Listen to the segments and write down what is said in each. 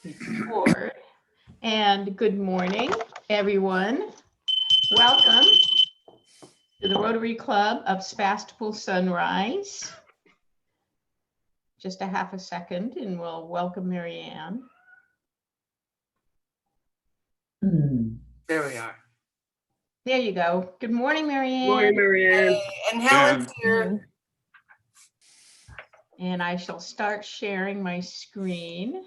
Record. And good morning, everyone. Welcome to the Rotary Club of Sebastopol Sunrise. Just a half a second and we'll welcome Mary Ann. There we are. There you go. Good morning, Mary Ann. Morning, Mary Ann. Hey, and Helen's here. And I shall start sharing my screen.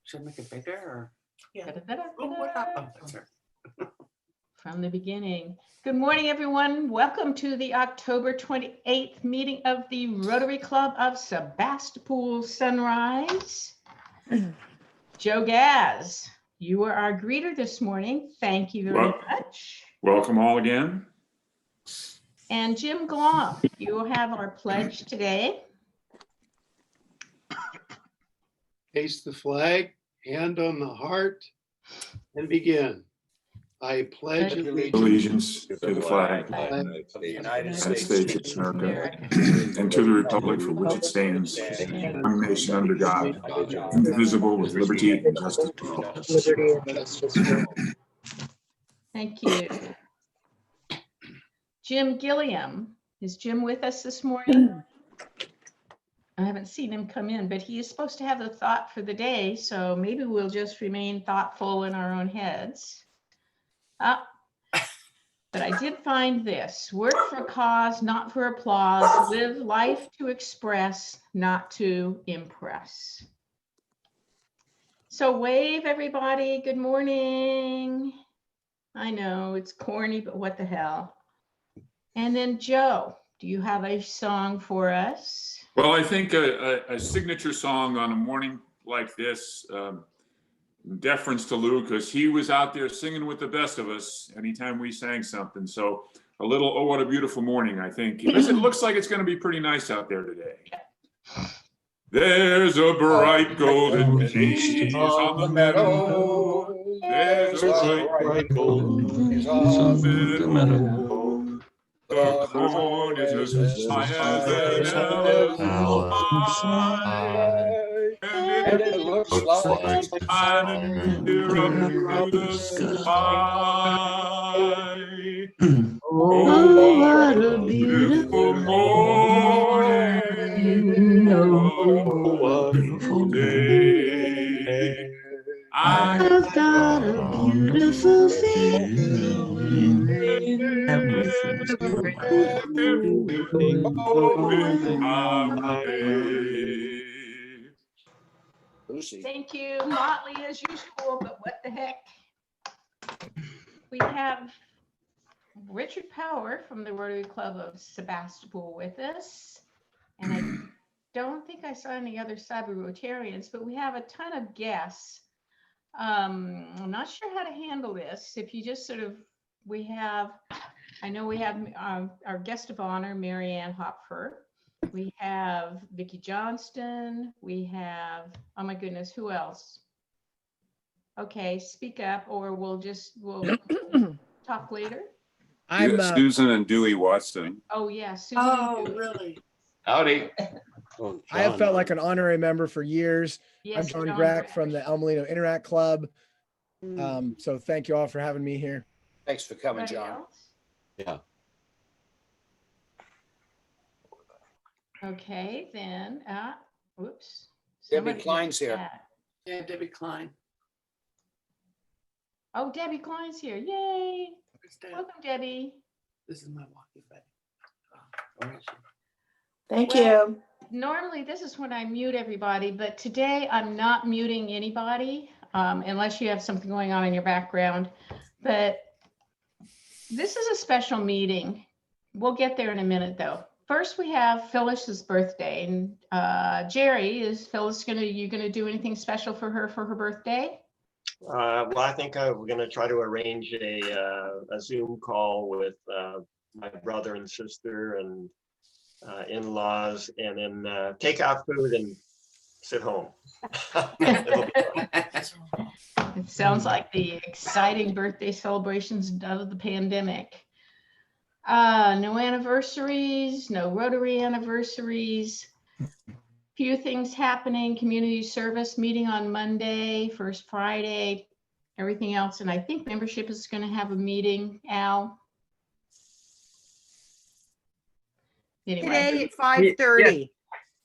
Should I make it bigger or? Yeah. Da-da-da-da-da. Oh, what happened? That's her. From the beginning. Good morning, everyone. Welcome to the October 28th meeting of the Rotary Club of Sebastopol Sunrise. Joe Gaz, you are our greeter this morning. Thank you very much. Welcome all again. And Jim Glom, you will have our pledge today. Face the flag, hand on the heart, and begin. I pledge Allegiance to the flag of the United States of America and to the republic for which it stands, one nation under God, indivisible with liberty and justice for all. Thank you. Jim Gilliam, is Jim with us this morning? I haven't seen him come in, but he is supposed to have the thought for the day, so maybe we'll just remain thoughtful in our own heads. But I did find this: work for a cause, not for applause, live life to express, not to impress. So wave, everybody. Good morning. I know it's corny, but what the hell. And then Joe, do you have a song for us? Well, I think a signature song on a morning like this, in deference to Lou, because he was out there singing with the best of us anytime we sang something. So a little "Oh, What a Beautiful Morning," I think. It looks like it's going to be pretty nice out there today. There's a bright golden haze on the meadow. There's a bright golden haze on the meadow. The corn is as high as an apple pie, and it looks like it's shining clear up through the sky. Oh, what a beautiful morning! Oh, what a beautiful day! I've got a beautiful feeling. Everything's going my way. Thank you, Motley, as usual, but what the heck? We have Richard Power from the Rotary Club of Sebastopol with us. And I don't think I saw any other Cyber Rotarians, but we have a ton of guests. I'm not sure how to handle this. If you just sort of, I know we have our guest of honor, Mary Ann Hopfer. We have Vicki Johnston. We have, oh my goodness, who else? Okay, speak up, or we'll talk later. I'm Susan and Dewey Watson. Oh yeah, Susan. Oh, really? Howdy. I have felt like an honorary member for years. Yes, I'm John Grack from the El Molino Interact Club. So thank you all for having me here. Thanks for coming, Anybody John. else? Yeah. Okay, then, whoops. Debbie Somebody Klein's did here. that. Yeah, Debbie Klein. Oh, Debbie Klein's here. Yay. Where's Deb? Welcome, Debbie. This is my walkie buddy. Oh, where is she? Thank Well, normally this is when I mute everybody, but today I'm not muting anybody unless you have something going on in your background. But this is a special meeting. We'll get there in a minute, though. First, we have Phyllis's birthday, and Jerry, is Phyllis you gonna do anything special for her birthday? Well, I think we're going to try to arrange a Zoom call with my brother and sister and in-laws, and then take out food and sit home. It'll be fun. It sounds like the exciting birthday celebrations out of the pandemic. No anniversaries, no Rotary anniversaries. few things happening, community service meeting on Monday, first Friday, everything else. And I think membership is going to have a meeting, Al. Anyway, Today at 5:30.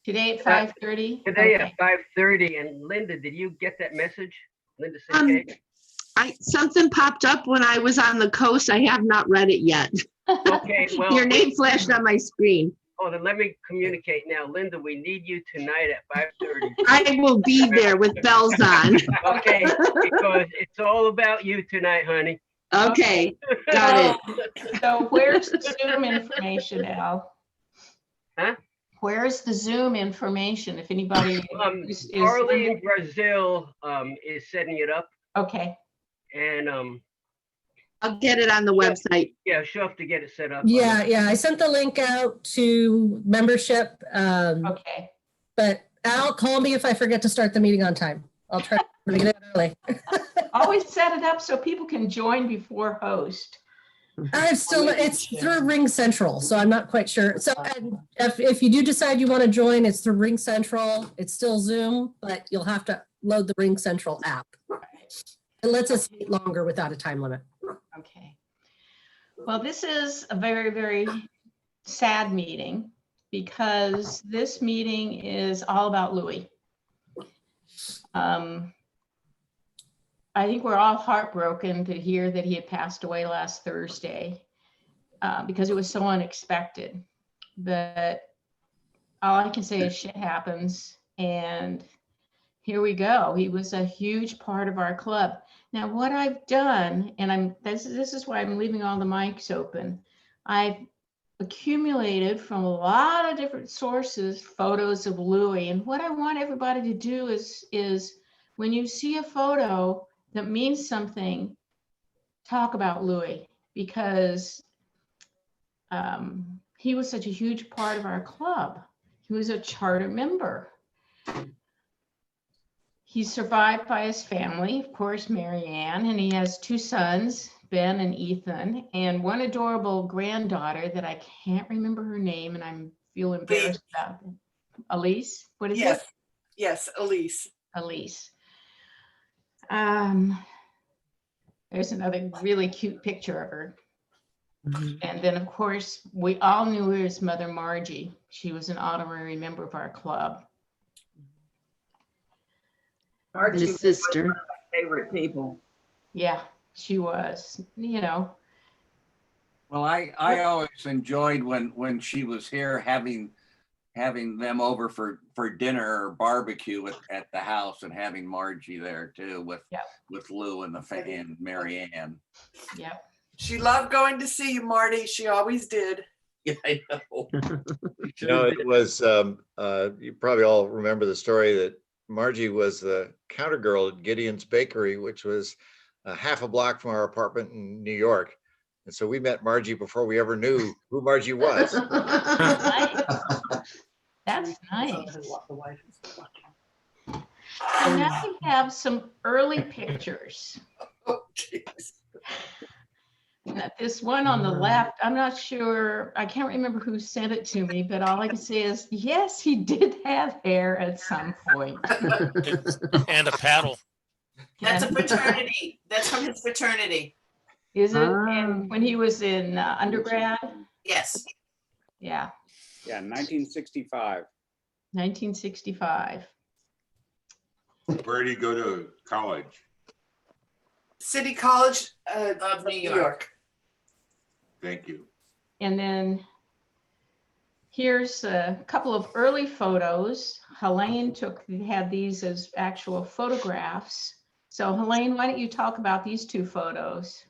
today at 5:30. Today Okay. at 5:30, and Linda, did you get that message? Linda Um, Sinkade? Something popped up when I was on the coast. I have not read it yet. Okay, well, Your name flashed on my screen. oh, then let me communicate now. Linda, we need you tonight at 5:30. I will be there with bells on. Okay, because it's all about you tonight, honey. Okay, got it. So where's the Zoom information, Al? Huh? Where's the Zoom information? If anybody is Carly in Brazil is setting it up, okay. and I'll get it on the website. yeah, she'll have to get it set up. Yeah, I sent the link out to membership. Okay. But Al, call me if I forget to start the meeting on time. I'll try to get it early. Always set it up so people can join before host. It's through Ring Central, so I'm not quite sure. So and if you do decide you want to join, it's through Ring Central. It's still Zoom, but you'll have to load the Ring Central app. It lets us meet longer without a time limit. Okay. Well, this is a very, very sad meeting because this meeting is all about Louis. I think we're all heartbroken to hear that he had passed away last Thursday because it was so unexpected. But all I can say is shit happens, and here we go. He was a huge part of our club. Now, what I've done, and this is why I'm leaving all the mics open. I've accumulated from a lot of different sources photos of Louis, and what I want everybody to do is when you see a photo that means something, talk about Louis, because he was such a huge part of our club. He was a charter member. He's survived by his family, of course, Mary Ann, and he has two sons, Ben and Ethan, and one adorable granddaughter that I can't remember her name, and I feel embarrassed about it. Elise? What is it? Yes, Elise. Elise. There's another really cute picture of her. And then, of course, we all knew his mother, Margie. She was an honorary member of our club. Margie was sister. One of my favorite people. Yeah, she was, you know. Well, I always enjoyed when she was here having them over for dinner or barbecue at the house, and having Margie there too with Lou and Mary Ann. Yep. She loved going to see you, Marty. She always did. Yeah, I know. You know, it was, you probably all remember the story that Margie was the counter girl at Gideon's Bakery, which was half a block from our apartment in New York. And so we met Margie before we ever knew who Margie was. That's nice. And now we have some early pictures. Oh, jeez. This one on the left, I'm not sure, I can't remember who sent it to me, but all I can say is, yes, he did have hair at some point. And a paddle. That's a fraternity. That's from his fraternity. Is it? And when he was in undergrad? Yes. Yeah, Yeah, 1965. 1965. Where did he go to college? City College of New York. Thank you. And then here's a couple of early photos. Helene had these as actual photographs. So Helene, why don't you talk about these two photos?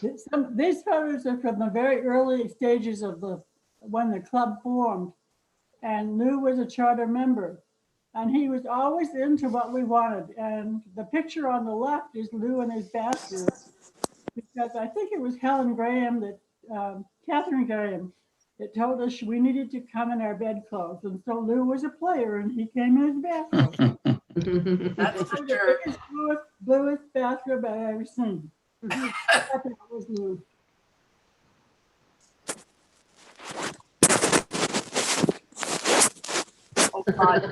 These photos are from the very early stages of when the club formed, and Lou was a charter member, and he was always into what we wanted. And the picture on the left is Lou and his basket, because I think it was Catherine Graham that told us we needed to come in our bedclothes, and so Lou was a player and he came in his bathrobe. That's for The sure. biggest, bluest bathrobe I've ever seen. I thought it was Lou.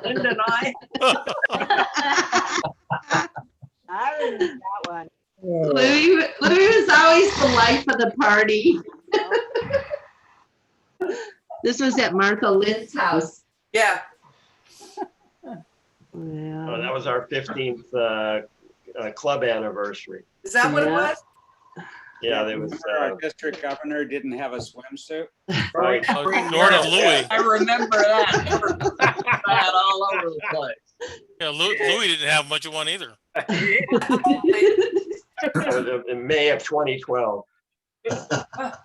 Linda and I. I remember that one. Louis was always the life of the party. This was at Martha Lynn's house. Yeah. Oh, that was our 15th club anniversary. Is that what it Yeah. was? Yeah, there was. Remember our district governor didn't have a swimsuit? Right. Nor did Louis. I remember that all over the place. Yeah, Louis didn't have much of one either. In May of 2012.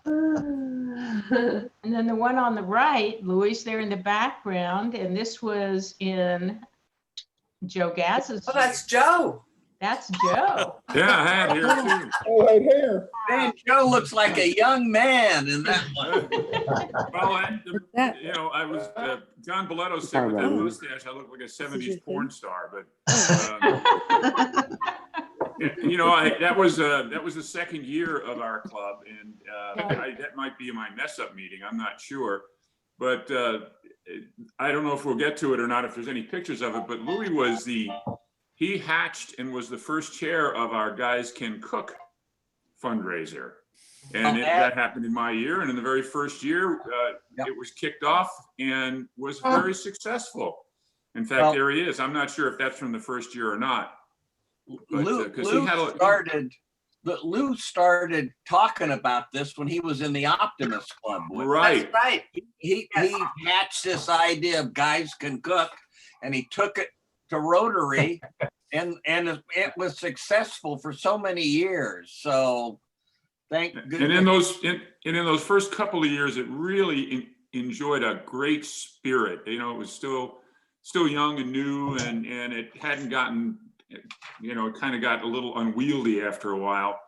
And then the one on the right, Louis there in the background, and this was in Joe Gazz's. Oh, that's Joe. That's Joe. Yeah, I had here too. Oh, right here. Man, Joe looks like a young man in that one. Well, I was, John Boletto said with that mustache, I look like a 70s porn star, but, that was the second year of our club, and that might be my mess-up meeting, I'm not sure. But I don't know if we'll get to it or not, if there's any pictures of it, but Louis he hatched and was the first chair of our Guys Can Cook fundraiser. And that happened in my year. And in the very first year, it was kicked off and was very successful. In fact, there he is. I'm not sure if that's from the first year or not. But, Lou started talking about this when he was in the Optimist Club. Right. That's right. He hatched this idea of Guys Can Cook, and he took it to Rotary, and it was successful for so many years. So thank goodness. And in those first couple of years, it really enjoyed a great spirit. It was still young and new, and it hadn't gotten, it kind of got a little unwieldy after a while.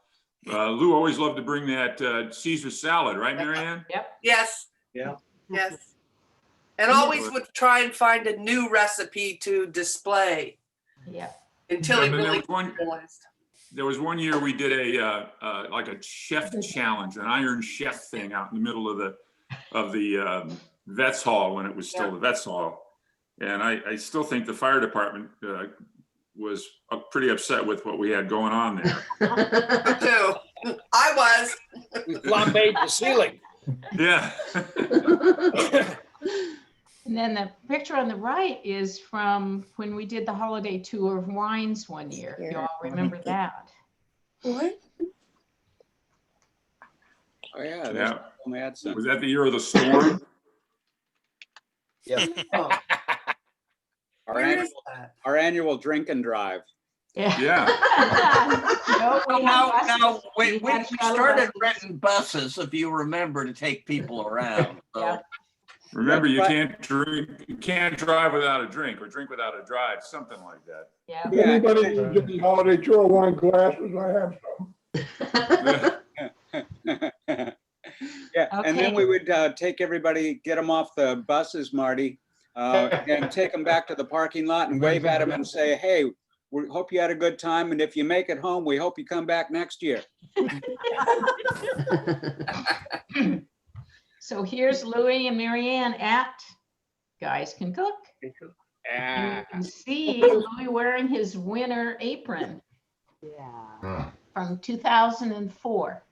Lou always loved to bring that Caesar salad, right, Marianne? Yep. Yes. Yeah. Yes. And always would try and find a new recipe to display. Yeah. Until he And then really realized. There was one year we did a chef challenge, an Iron Chef thing out in the middle of the Vets Hall when it was still the Vets Hall. And I still think the fire department was pretty upset with what we had going on there. Me too. I was. We flambéed the ceiling. Yeah. And then the picture on the right is from when we did the holiday tour of wines one year. If you all remember that. What? Oh, yeah. Yeah. Madsen. Was that the year of the storm? Yeah. Oh. Our annual drink and drive. Yeah. Now, we started renting buses, if you remember, to take people around. So. Yeah. Remember, you can't drive without a drink, or drink without a drive, something like that. Yeah. Anybody who did the holiday tour wine glasses, I have some. Yeah, and then we would take everybody, get them off the buses, Marty, and take them back to the parking lot and wave at them and say, hey, we hope you had a good time. And if you make it home, we hope you come back next year. So here's Louis and Marianne at Guys Can Cook. And you can see Louis wearing his winter apron. Yeah. From 2004.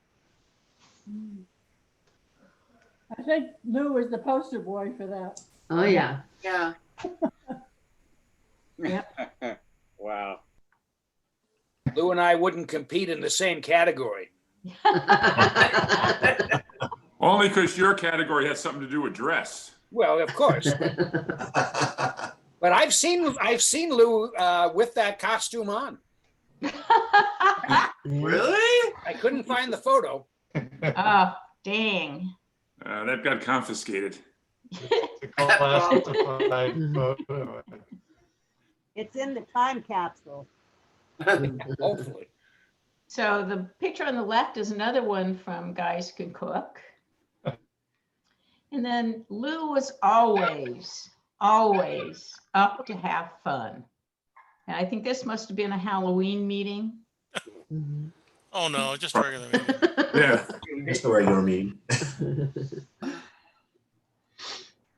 I think Lou was the poster boy for that. Oh, yeah. Yeah. Wow. Lou and I wouldn't compete in the same category. Only because your category has something to do with dress. Well, of course. But I've seen Lou with that costume on. Really? I couldn't find the photo. Oh, dang. That got confiscated. It's in the time capsule. Hopefully. So the picture on the left is another one from Guys Can Cook. And then Lou was always up to have fun. And I think this must have been a Halloween meeting. Oh, no, just a regular meeting. Yeah. Just a regular meeting.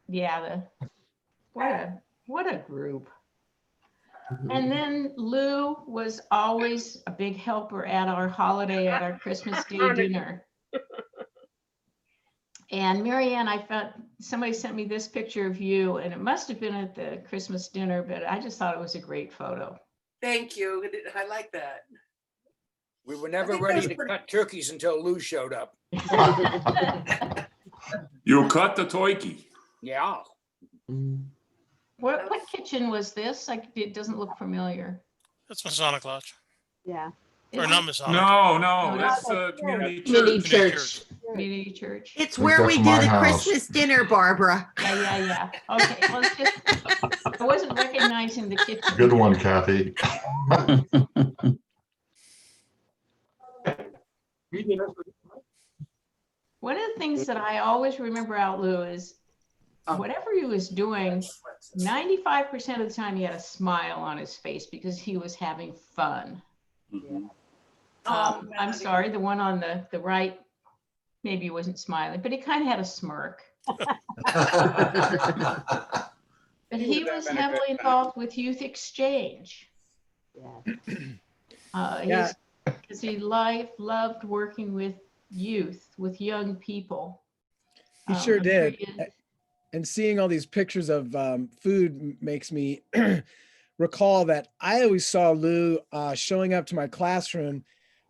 Yeah, what a What a group. And then Lou was always a big helper at our Christmas Day dinner. And Marianne, I found somebody sent me this picture of you, and it must have been at the Christmas dinner, but I just thought it was a great photo. Thank you. I like that. We were never think ready that's to pretty- cut turkeys until Lou showed up. You cut the turkey. Yeah. What kitchen was this? Like, it doesn't look familiar. That's Masonic Lodge. Yeah. Or not Masonic. No, No, that's community Community church. church. Community church. It's Like where that we from do my the house. Christmas dinner, Barbara. Yeah. Okay, well, it's just, I wasn't recognizing the kitchen. Good one, Kathy. One of the things that I always remember out Lou is whatever he was doing, 95% of the time he had a smile on his face because he was having fun. I'm sorry, the one on the right, maybe he wasn't smiling, but he kind of had a smirk. But he was heavily involved with youth exchange. Yeah. Because he loved working with youth, with young people. He sure I'm sure did. he is. And seeing all these pictures of food makes me recall that I always saw Lou showing up to my classroom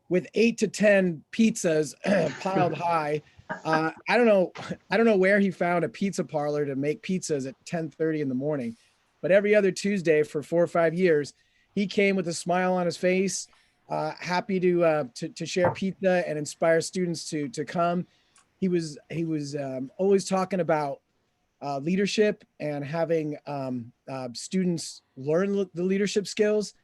with 8 to 10 pizzas piled high. I don't know where he found a pizza parlor to make pizzas at 10:30 in the morning, but every other Tuesday for 4 or 5 years, he came with a smile on his face, happy to share pizza and inspire students to come. He was always talking about leadership and having students learn the leadership skills.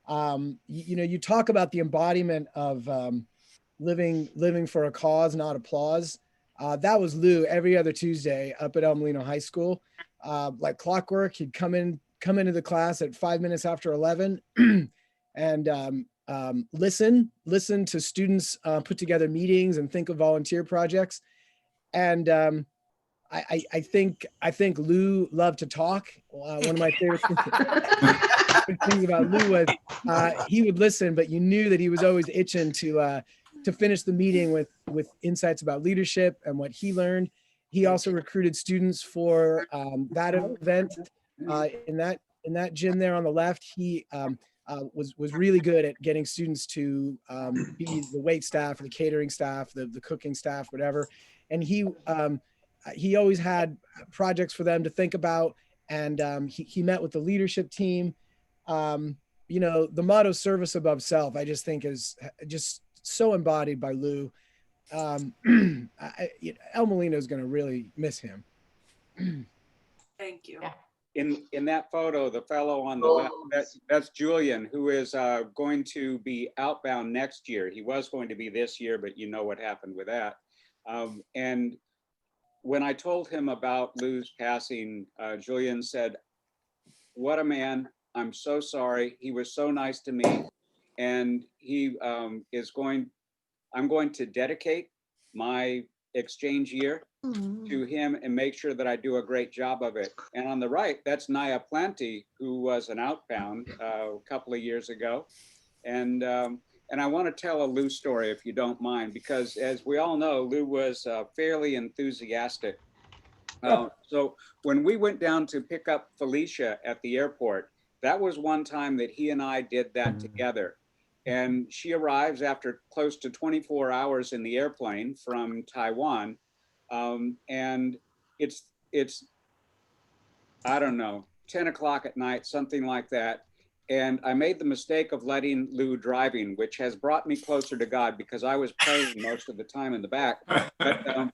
You talk about the embodiment of living for a cause, not applause. That was Lou every other Tuesday up at El Molino High School. Like clockwork, he'd come into the class at 5 minutes after 11 and listen to students put together meetings and think of volunteer projects. And I think Lou loved to talk. One of my favorite things about Lou was he would listen, but you knew that he was always itching to finish the meeting with insights about leadership and what he learned. He also recruited students for that event in that gym there on the left. He was really good at getting students to be the wait staff, or the catering staff, the cooking staff, whatever. And he always had projects for them to think about. And he met with the leadership team. The motto "service above self," I just think is just so embodied by Lou. El Molino is going to really miss him. Thank you. In that photo, the fellow on the left, that's Julian, who is going to be outbound next year. He was going to be this year, but you know what happened with that. And when I told him about Lou's passing, Julian said, "What a man. I'm so sorry. He was so nice to me." And I'm going to dedicate my exchange year to him and make sure that I do a great job of it. And on the right, that's Naya Planty, who was an outbound a couple of years ago. And I want to tell a Lou story, if you don't mind, because as we all know, Lou was fairly enthusiastic. So when we went down to pick up Felicia at the airport, that was one time that he and I did that together. And she arrives after close to 24 hours in the airplane from Taiwan. And it's, I don't know, 10 o'clock at night, something like that. And I made the mistake of letting Lou driving, which has brought me closer to God because I was praying most of the time in the back. But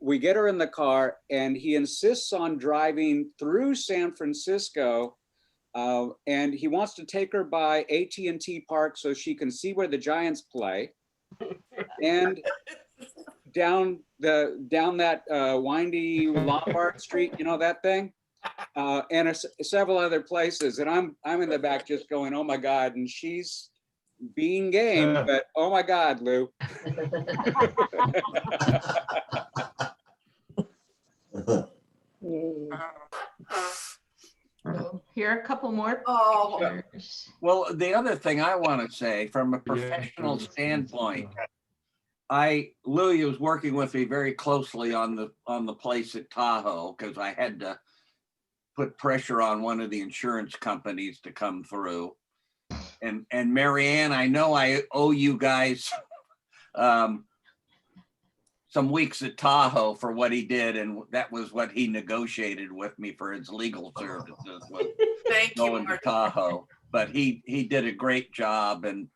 we get her in the car and he insists on driving through San Francisco. And he wants to take her by AT&T Park so she can see where the Giants play, and down that windy Lombard Street, you know that thing, and several other places. And I'm in the back just going, "Oh my God!" And she's being game, but oh my God, Lou. Here are a couple more Oh. pictures. Well, the other thing I want to say from a professional standpoint, Louis was working with me very closely on the place at Tahoe because I had to put pressure on one of the insurance companies to come through. And Marianne, I know I owe you guys some weeks at Tahoe for what he did, and that was what he negotiated with me for his legal services. Was Thank you, going to Marty. Tahoe, but he did a great job and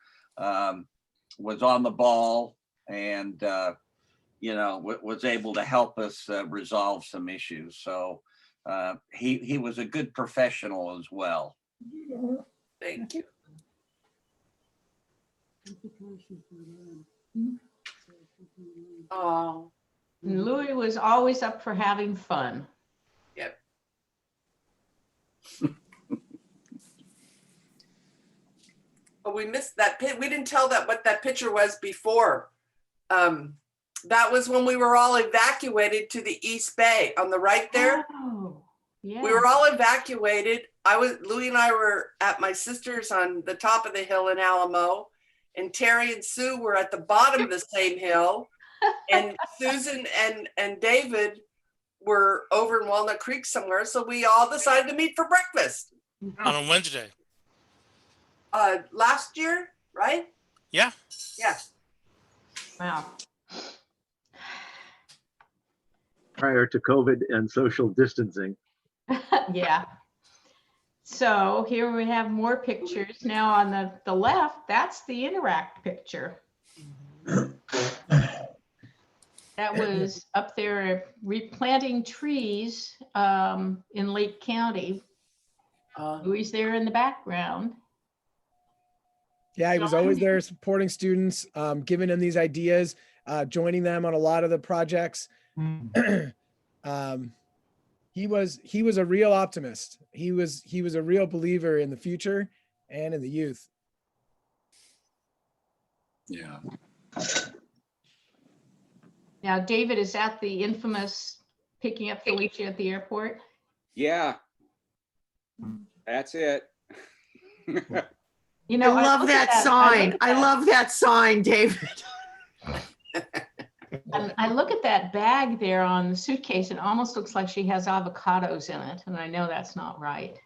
was on the ball and was able to help us resolve some issues. So he was a good professional as well. Thank you. Oh. And Louis was always up for having fun. Yep. Oh, we missed that pit. We didn't tell that what that picture was before. That was when we were all evacuated to the East Bay on the right there. Oh, yeah. We were all evacuated. Louis and I were at my sister's on the top of the hill in Alamo, and Terry and Sue were at the bottom of the same hill, and Susan and David were over in Walnut Creek somewhere. So we all decided to meet for breakfast On a Wednesday. last year, right? Yeah. Yeah. Wow. Prior to COVID and social distancing. Yeah. So here we have more pictures. Now on the left, that's the Interact picture. That was up there replanting trees in Lake County. Louis there in the background. Yeah, he was always there supporting students, giving them these ideas, joining them on a lot of the projects. He was a real optimist. He was a real believer in the future and in the youth. Yeah. Now, David is at the infamous picking up Felicia at the airport. Yeah. That's it. You know, I love look at that sign. I that. love that sign, David. And I look at that bag there on the suitcase. It almost looks like she has avocados in it, and I know that's not right.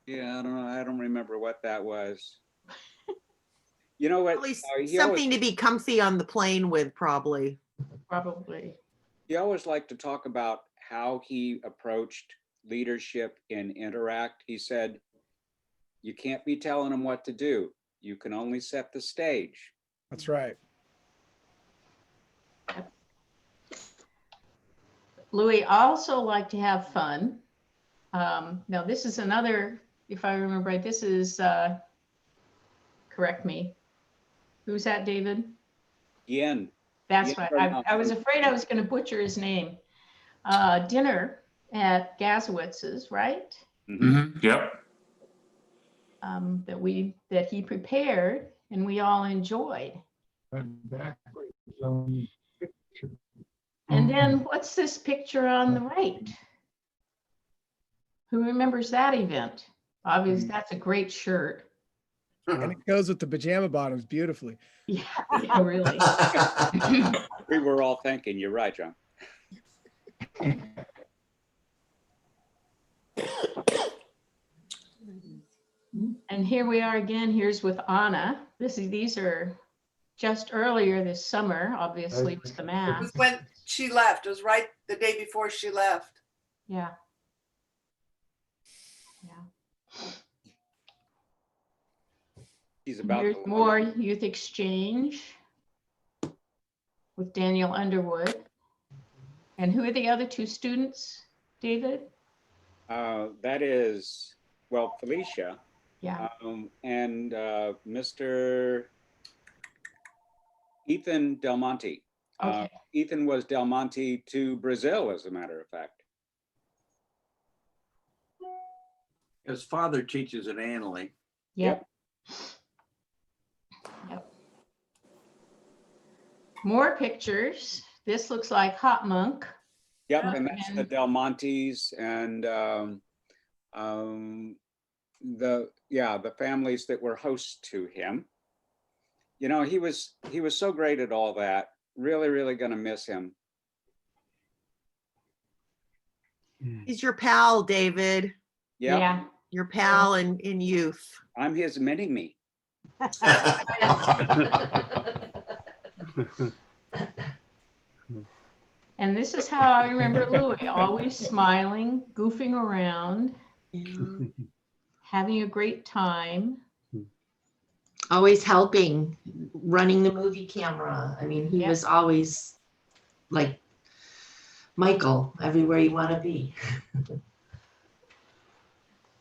Yeah, I don't know. I don't remember what that was. You know what? At least he something to be comfy on the plane with, probably. Probably. He always liked to talk about how he approached leadership in Interact. He said, you can't be telling them what to do. You can only set the stage. That's right. Louis also liked to have fun. Now this is another, if I remember right, this is, correct me. Who's that, David? Yen. That's Yen right. I was afraid I was going to butcher his name. Dinner at Gazowitz's, right? Mm-hmm. Yep. That he prepared and we all enjoyed. And then what's this picture on the right? Who remembers that event? Obviously, that's a great shirt. And it goes with the pajama bottoms beautifully. Yeah, really. We were all thinking, you're right, John. And here we are again. Here's with Anna. These are just earlier this summer, obviously, with the It mask. was when she left. It was right the day before she left. Yeah. He's about Here's to more youth exchange with Daniel Underwood. And who are the other two students, David? that is, well, Felicia. Yeah. And Mr. Ethan Del Monte. Okay. Ethan was Del Monte to Brazil, as a matter of fact. His father teaches at Annalee. Yep. Yep. More pictures. This looks like Hot Monk. Yep, and that's the Del Montes, and the families that were hosts to him. You know, he was so great at all that. Really, really gonna miss him. He's your pal, David. Yep. Yeah. Your pal in youth. I'm his mini-me. And this is how I remember Louis, always smiling, goofing around, having a great time. Always helping, running the movie camera. I mean, he Yep. was always like Michael, everywhere you want to be.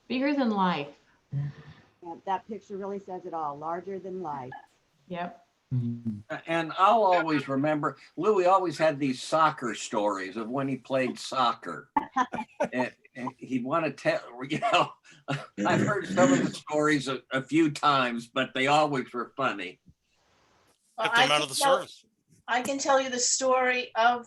Bigger than life. Yeah, that picture really says it all. Larger than life. Yep. And I'll always remember, Louis always had these soccer stories of when he played soccer. and he'd want to tell, you know, I've heard some of the stories a few times, but they always were funny. Get them out of the service. I can tell you the story of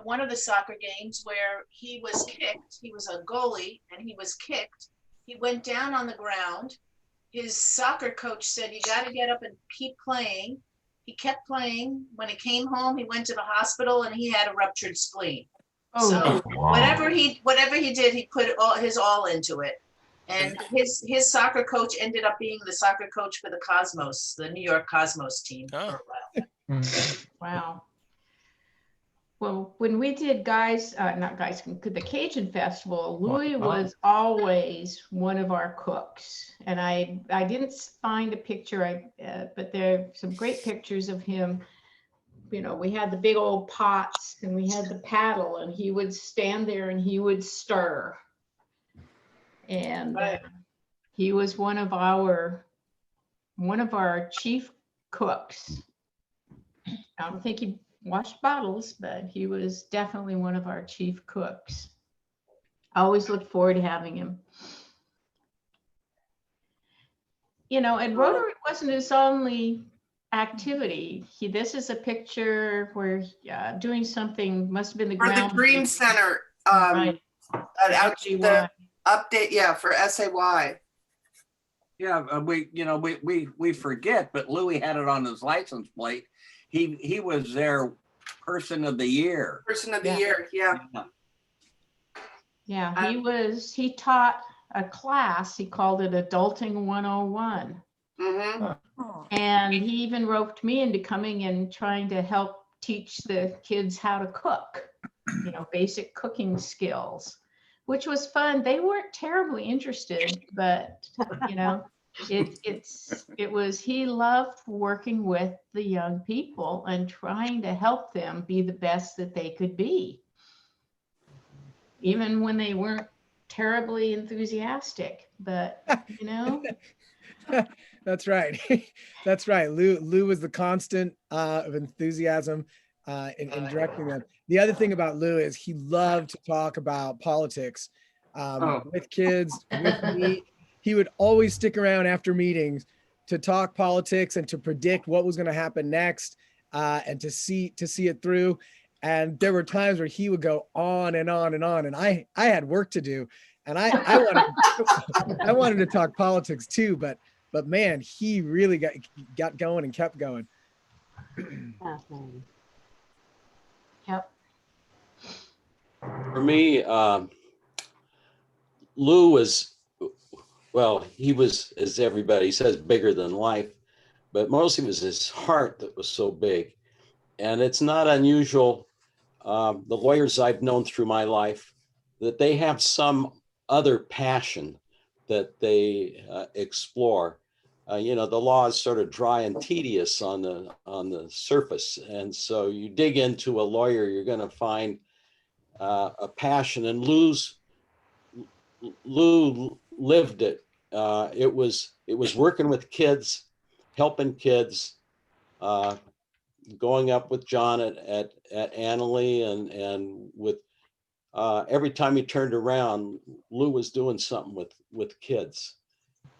one of the soccer games where he was kicked. He was a goalie and he was kicked. He went down on the ground. His soccer coach said, "You got to get up and keep playing." He kept playing. When he came home, he went to the hospital and he had a ruptured spleen. Oh, So wow. whatever he did, he put his all into it. And his soccer coach ended up being the soccer coach for the Cosmos, the New York Cosmos team for a while. Wow. Well, when we did the Cajun Festival, Louis was always one of our cooks. And I didn't find a picture, but there are some great pictures of him. You know, we had the big old pots and we had the paddle, and he would stand there and he would stir. And he was one of our chief cooks. I don't think he washed bottles, but he was definitely one of our chief cooks. I always look forward to having him. You know, and Rotary wasn't his only activity. This is a picture where doing something, must have been the For the ground. Dream Center, Right. the update, yeah, for SAY. Yeah, we forget, but Louis had it on his license plate. He was their person of the year. Person of the year, yeah. Yeah, he taught a class, he called it Adulting 101. And he even roped me into coming and trying to help teach the kids how to cook, you know, basic cooking skills, which was fun. They weren't terribly interested, but you know, he loved working with the young people and trying to help them be the best that they could be, even when they weren't terribly enthusiastic. But you know. That's right. That's right. Lou was the constant of enthusiasm in directing them. The other thing about Lou is he loved to talk about politics with kids, with me. He would always stick around after meetings to talk politics and to predict what was going to happen next, and to see it through. And there were times where he would go on and on and on, and I had work to do, and I wanted to talk politics too, but man, he really got going and kept going. Yep. For me, Lou was, well, he was, as everybody says, bigger than life, but mostly it was his heart that was so big. And it's not unusual, the lawyers I've known through my life, that they have some other passion that they explore. You know, the law is sort of dry and tedious on the surface. And so you dig into a lawyer, you're going to find a passion. And Lou lived it. It was working with kids, helping kids, going up with John at Annalee, and with every time he turned around, Lou was doing something with kids.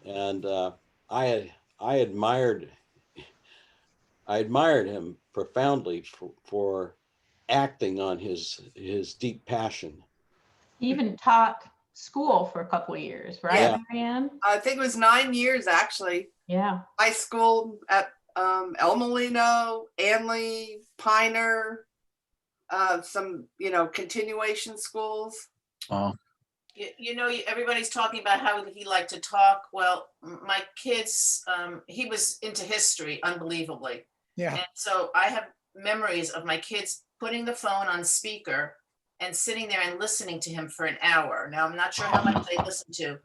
And I admired him profoundly for acting on his deep passion. He even taught school for a couple of years, right, Yeah. Marianne? I think it was 9 years actually. Yeah. High school at El Molino, Anley, Piner, some, continuation schools. Oh, Everybody's talking about how he liked to talk. Well, my kids, he was into history, unbelievably. Yeah. And so I have memories of my kids putting the phone on speaker and sitting there and listening to him for an hour. Now, I'm not sure how much they listened to,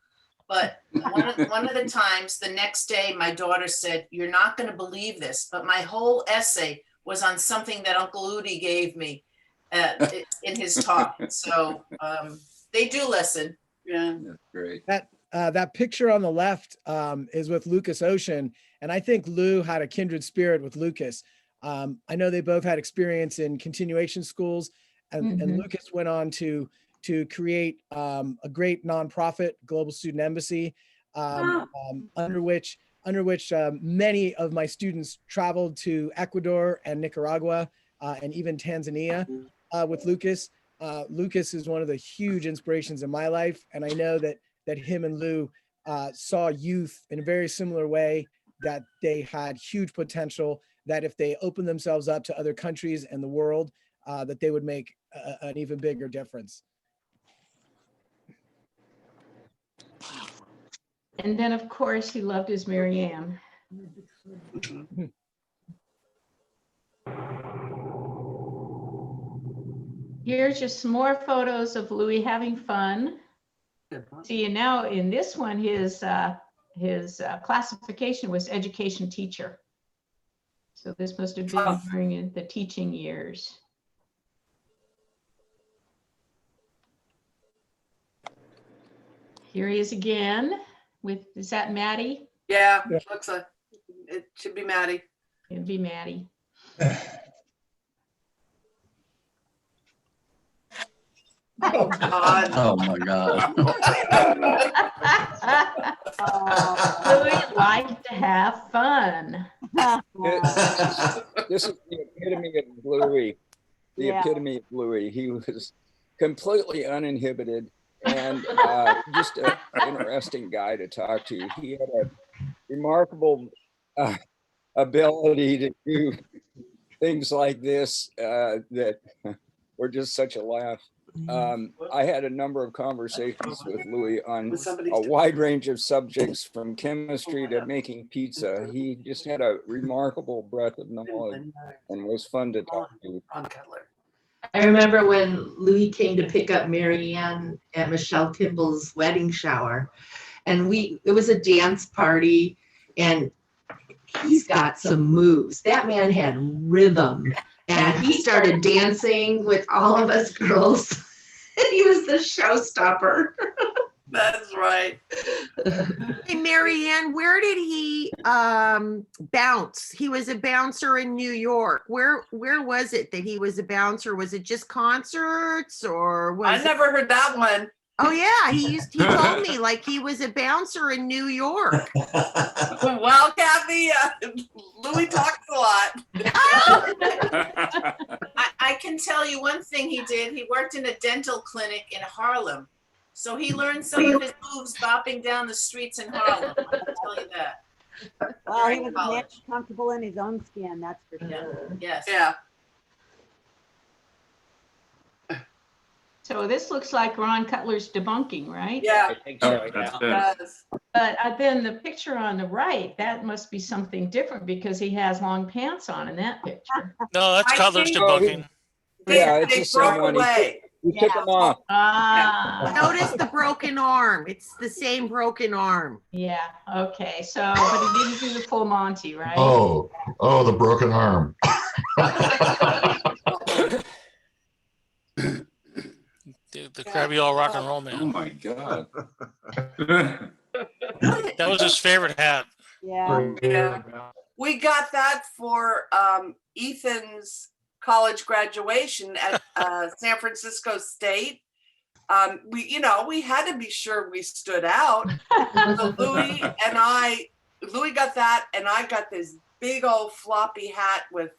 but one of the times, the next day, my daughter said, "You're not going to believe this, but my whole essay was on something that Uncle Udi gave me in his talk." So they do listen. Yeah, that's great. That picture on the left is with Lucas Ocean, and I think Lou had a kindred spirit with Lucas. I know they both had experience in continuation schools, and Lucas went on to create a great nonprofit, Global Student Embassy, under which many of my students traveled to Ecuador and Nicaragua and even Tanzania with Lucas. Lucas is one of the huge inspirations in my life, and I know that him and Lou saw youth in a very similar way, that they had huge potential, that if they opened themselves up to other countries and the world, that they would make an even bigger difference. And then, of course, he loved his Marianne. Here's just some more photos of Louis having fun. See, and now in this one, his classification was education teacher. So this must have been during the teaching years. Here he is again with, is that Maddie? Yeah, looks like it should be Maddie. It'd be Maddie. Oh God. Oh my God. Louis liked to have fun. This is the epitome of Bluey. The Yeah. epitome of Bluey. He was completely uninhibited and just an interesting guy to talk to. He had a remarkable ability to do things like this that were just such a laugh. I had a number of conversations with Louis on a wide range of subjects, from chemistry to making pizza. He just had a remarkable breadth of knowledge and was fun to talk to. I remember when Louis came to pick up Marianne at Michelle Kimball's wedding shower, and it was a dance party, and he's got some moves. That man had rhythm, and he started dancing with all of us girls. And he was the showstopper. That's right. Hey, Marianne, where did he bounce? He was a bouncer in New York. Where was it that he was a bouncer? Was it just concerts, or was I never heard that one. Oh yeah, he told me like he was a bouncer in New York. Well, Kathy, Louis talks a lot. I can tell you one thing he did. He worked in a dental clinic in Harlem. So he learned some of his moves bopping down the streets in Harlem. I can tell you that. Well, he was very comfortable in his own skin, that's for sure. Yes. Yeah. So this looks like Ron Cutler's debunking, right? Yeah. I think so, yeah. But then the picture on the right, that must be something different, because he has long pants on in that picture. No, that's Cutler's debunking. Yeah, it's the same one. He took them off. Notice the broken arm. It's the same broken arm. Yeah, okay. So, but he didn't do the full Monty, right? Oh, the broken arm. The Krabby All Rock and Roll Man. Oh my God. That was his favorite hat. Yeah. We got that for Ethan's college graduation at San Francisco State. We had to be sure we stood out. So Louis got that, and I got this big old floppy hat with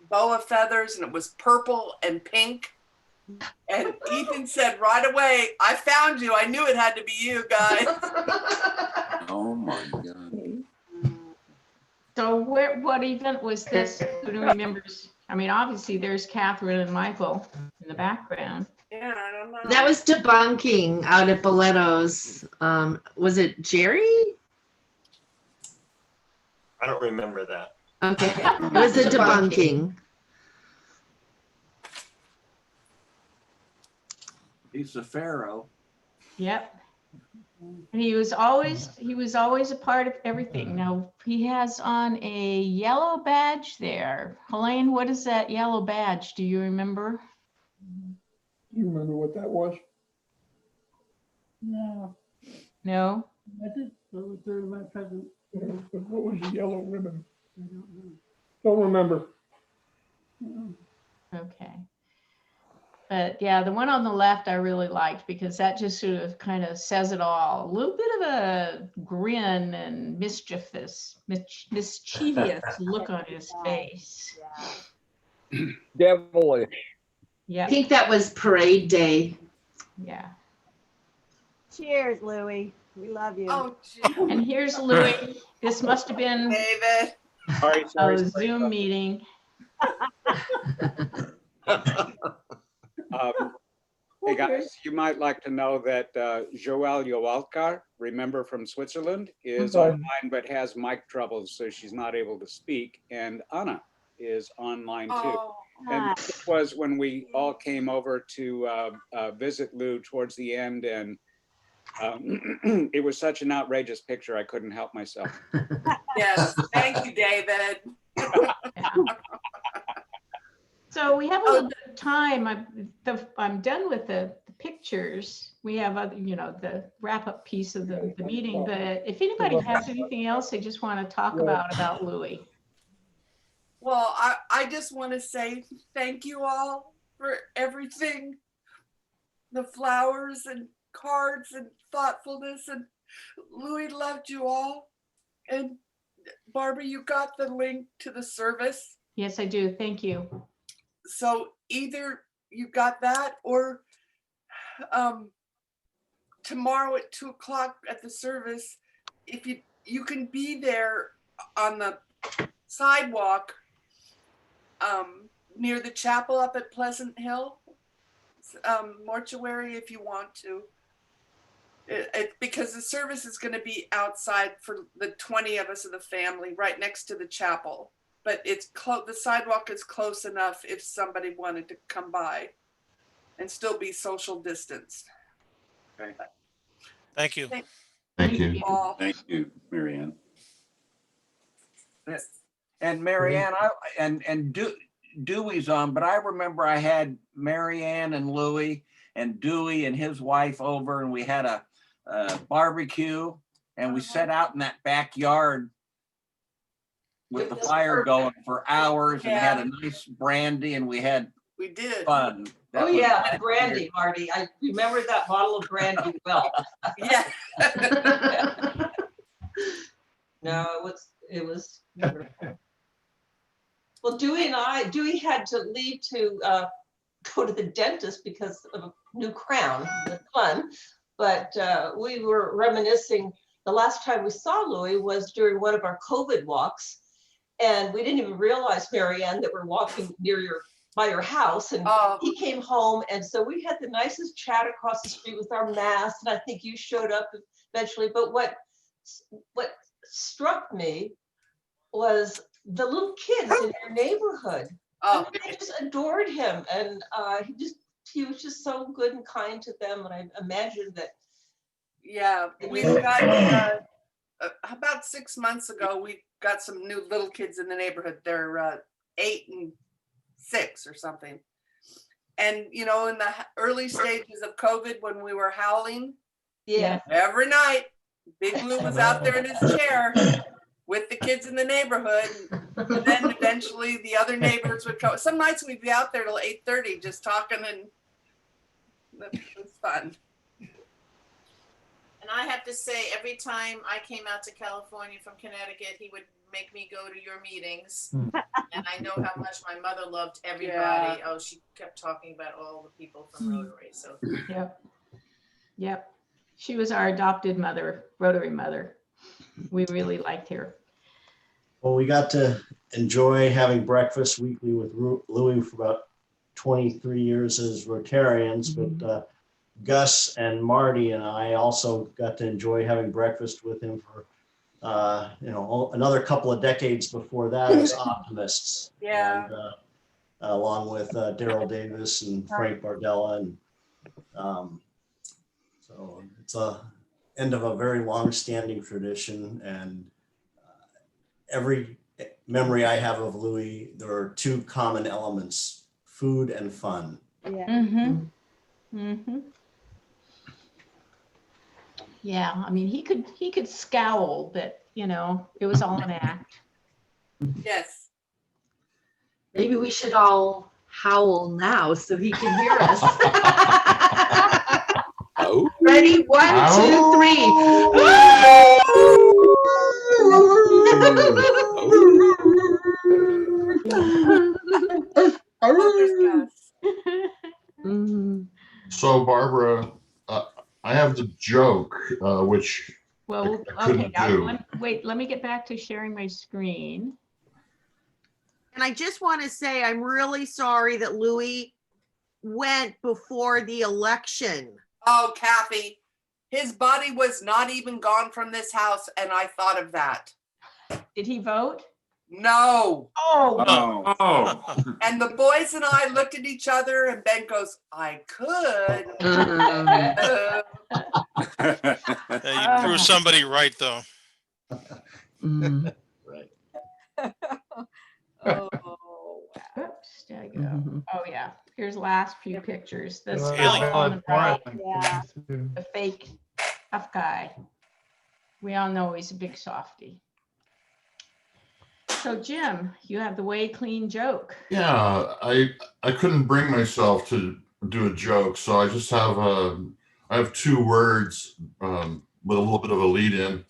boa feathers, and it was purple and pink. And Ethan said right away, I found you. I knew it had to be you guys. Oh my God. So what event was this? Who remembers? I mean, obviously there's Catherine and Michael in the background. Yeah, I don't know. That was debunking out at Boletto's. Was it Jerry? I don't remember that. Okay, it was a debunking. He's the Pharaoh. Yep. And he was always a part of everything. Now he has on a yellow badge there. Helene, what is that yellow badge? Do you remember? You remember what that was? No, No? I did go through my present. What was the yellow ribbon? I don't know. Don't remember. Okay. But yeah, the one on the left I really liked because that just sort of kind of says it all. A little bit of a grin and mischievous look on his face. Devilish. Yeah. I think that was parade day. Yeah. Cheers, Louie. We love you. Oh, And here's Louis. This must have been David. a Zoom meeting. Hey guys, you might like to know that Joelle Yowalkar, remember from Switzerland, is Okay. online but has mic troubles, so she's not able to speak. And Anna is online too. Oh, And this was when we all came over to visit Lou towards the end, and it was such an outrageous picture, I couldn't help myself. yes. Thank you, David. So we have a little bit of time. I'm done with the pictures. We have other, the wrap up piece of the meeting. But if anybody has anything else they just want to talk about Louis. Well, I just want to say thank you all for everything. The flowers and cards and thoughtfulness, and Louis loved you all. And Barbara, you got the link to the service. Yes, I do. Thank you. So either you got that or tomorrow at 2:00 at the service, if you can be there on the sidewalk near the chapel up at Pleasant Hill mortuary if you want to. Because the service is going to be outside for the 20 of us of the family right next to the chapel. But it's the sidewalk is close enough if somebody wanted to come by and still be social distanced. Okay. Thank you. Thank you all. Thank you, Marianne. And Marianne, and Dewey's on, but I remember I had Marianne and Louie and Dewey and his wife over, and we had a barbecue, and we sat out in that backyard with the fire going for hours and had a nice brandy, and we did fun. That Oh was yeah, brandy, Marty. I remember that bottle of brandy well. Yeah. No, it was wonderful. Well, Dewey had to leave to go to the dentist because of a new crown. It was fun, but we were reminiscing. The last time we saw Louis was during one of our COVID walks, and we didn't even realize, Marianne, that we're walking by your house, and he came home, and so we had the nicest chat across the street with our masks, and I think you showed up eventually. But what struck me was the little kids in your neighborhood. Oh, they just adored him, and he was just so good and kind to them, and I imagined that. Yeah, we got about 6 months ago. We got some new little kids in the neighborhood. They're 8 and 6 or something. And in the early stages of COVID, when we were howling, every night, Big Blue was out there in his chair with the kids in the neighborhood. And then eventually the other neighbors would come. Some nights we'd be out there till 8:30 just talking, and it was fun. And I have to say, every time I came out to California from Connecticut, he would make me go to your meetings. And I know how much my mother loved everybody. Yeah. Oh, she kept talking about all the people from Rotary. So Yep. She was our adopted mother, Rotary mother. We really liked her. Well, we got to enjoy having breakfast weekly with Louis for about 23 years as Rotarians, but Gus and Marty and I also got to enjoy having breakfast with him for, another couple of decades before that as optimists. Yeah. And, along with Daryl Davis and Frank Bardella. And so it's a end of a very long-standing tradition. And every memory I have of Louis, there are two common elements: food and fun. Yeah. Yeah, I mean, he could scowl, but it was all an act. Yes. Maybe we should all howl now so he can hear us. Oh. Ready? 1, 2, 3. So Barbara, I have the joke, which Well, I couldn't do. wait, let me get back to sharing my screen. And I just want to say, I'm really sorry that Louis went before the election. Oh, Kathy, his body was not even gone from this house, and I thought of that. Did he vote? No. Oh. And the boys and I looked at each other, and Ben goes, I could. You proved somebody right, though. Right. Oh, oops, there you go. Oh yeah, here's the last few pictures. This Haley. on the right, Yeah. the fake tough guy. We all know he's a big softie. So Jim, you have the way clean joke. Yeah, I couldn't bring myself to do a joke, so I just have I have two words with a little bit of a lead in.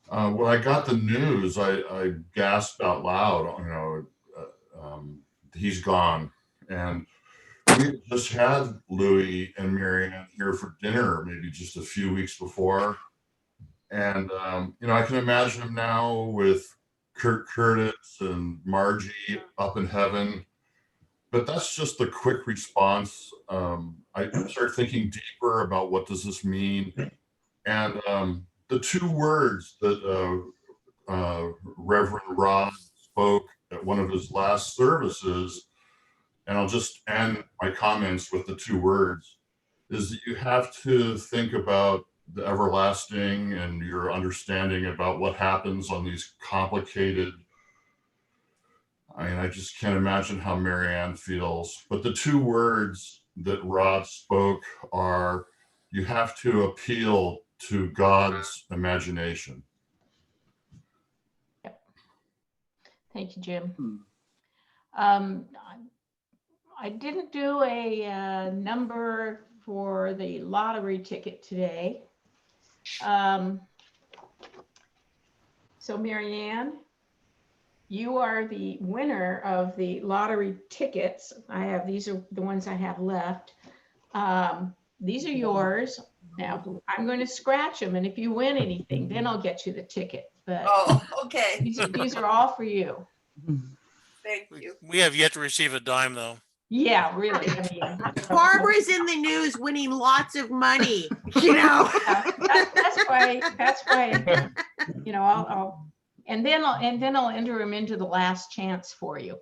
When I got the news, I gasped out loud. He's gone, and we just had Louis and Marianne here for dinner, maybe just a few weeks before, and I can imagine him now with Kurt Curtis and Margie up in heaven. But that's just the quick response. I started thinking deeper about what does this mean, and the two words that Reverend Rod spoke at one of his last services, and I'll just end my comments with the two words, is that you have to think about the everlasting and your understanding about what happens on these complicated. I just can't imagine how Marianne feels. But the two words that Rod spoke are, you have to appeal to God's imagination. Thank you, Jim. I didn't do a number for the lottery ticket today. So Marianne, you are the winner of the lottery tickets. These are the ones I have left. These are yours. Now I'm going to scratch them, and if you win anything, then I'll get you the ticket. But okay. These are all for you. Thank you. We have yet to receive a dime, though. Yeah, really. I mean, Barbara's in the news winning lots of money, that's why, I'll and then I'll enter him into the last chance for you.